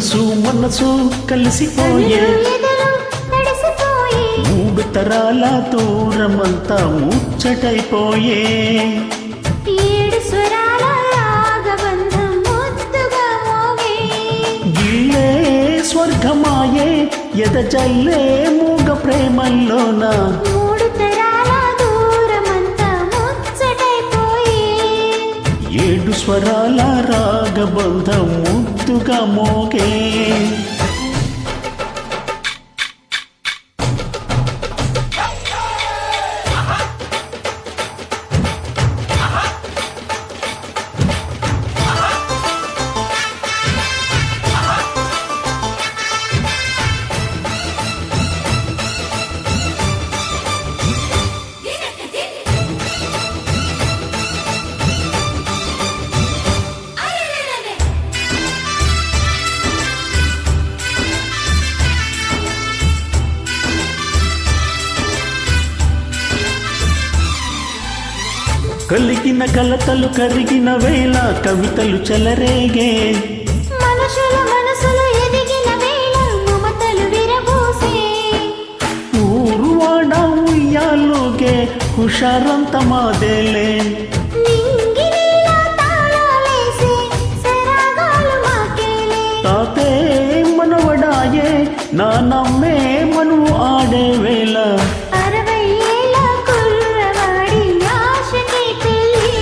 మనసు కలిసిపోయే మూడు తరాల దూరమంతా ముచ్చటైపోయే ఏడు స్వరాల రాగబంధం ముద్దుగా మోగే గిల్లే స్వర్గమాయే ఎదజల్లే మూగ ప్రేమల్లోన మూడు తరాల దూరమంతా ముచ్చటైపోయే ఏడు స్వరాల రాగబంధం ముద్దుగా మోగే కలిగిన కలతలు కరిగిన వేళ కవితలు చెలరేగే మనుషుల మనసులు ఎదిగిన వేళ మమతలు విరబూసే ఊరువాడ ఉయ్యాలుగే హుషారంత మాదేలే నింగినేల తాళాలేసే సరాగాలు మాకేలే తాతే మనవడాయే నా నమ్మే మనువు ఆడే వేళ 60 ఏళ్ల కుర్రవాడి ఆశకి పెళ్లి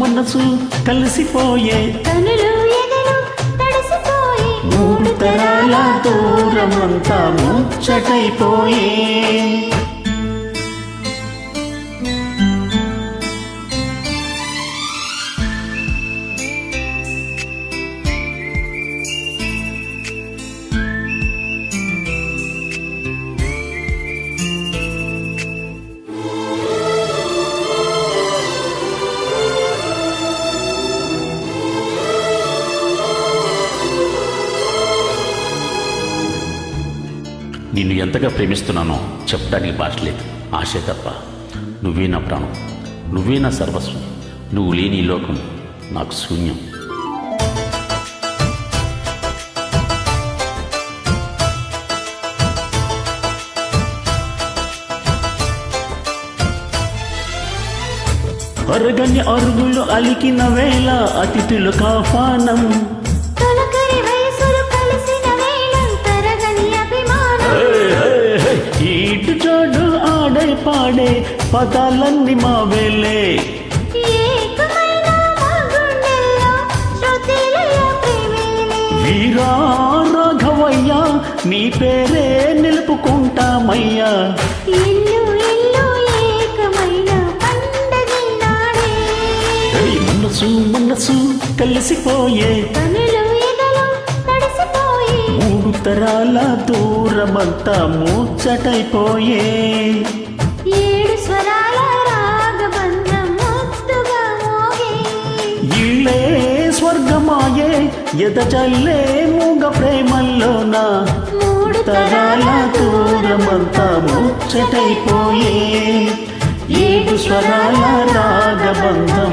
మనసు కలిసిపోయే కనులు ఎదలు తడిసిపోయి మూడు తరాల దూరమంతా ముచ్చటైపోయే నిన్ను ఎంతగా ప్రేమిస్తున్నానో చెప్పడానికి భాష లేదు, ఆశే తప్ప. నువ్వే నా ప్రాణం, నువ్వే నా సర్వస్వం, నువ్వు లేని ఈ లోకం నాకు శూన్యం. అరగని అరుగులు అలికిన వేళ అతిథులు కాఫానం తొలకరి వయసులు కలిసిన వేళ తరగని అభిమానం ఈటు చోడు ఆడే పాడే పదాలన్నీ మా వేలే ఏకమైన మా గుండెల్లో శృతిలయ ప్రేమేలే వీరా రాఘవయ్య నీ పేరే నిలుపుకుంటామయ్యా ఇల్లు ఇల్లు ఏకమైన పండగి నాడే మనసు కలిసిపోయే కనులు ఎదలు తడిసిపోయి మూడు తరాల దూరమంతా ముచ్చటైపోయే ఏడు స్వరాల రాగబంధం ముద్దుగా మోగే ఇళ్ళే స్వర్గమాయే ఎదజల్లే మూగ ప్రేమల్లోన మూడు తరాల దూరమంతా ముచ్చటైపోయే ఏడు స్వరాల రాగబంధం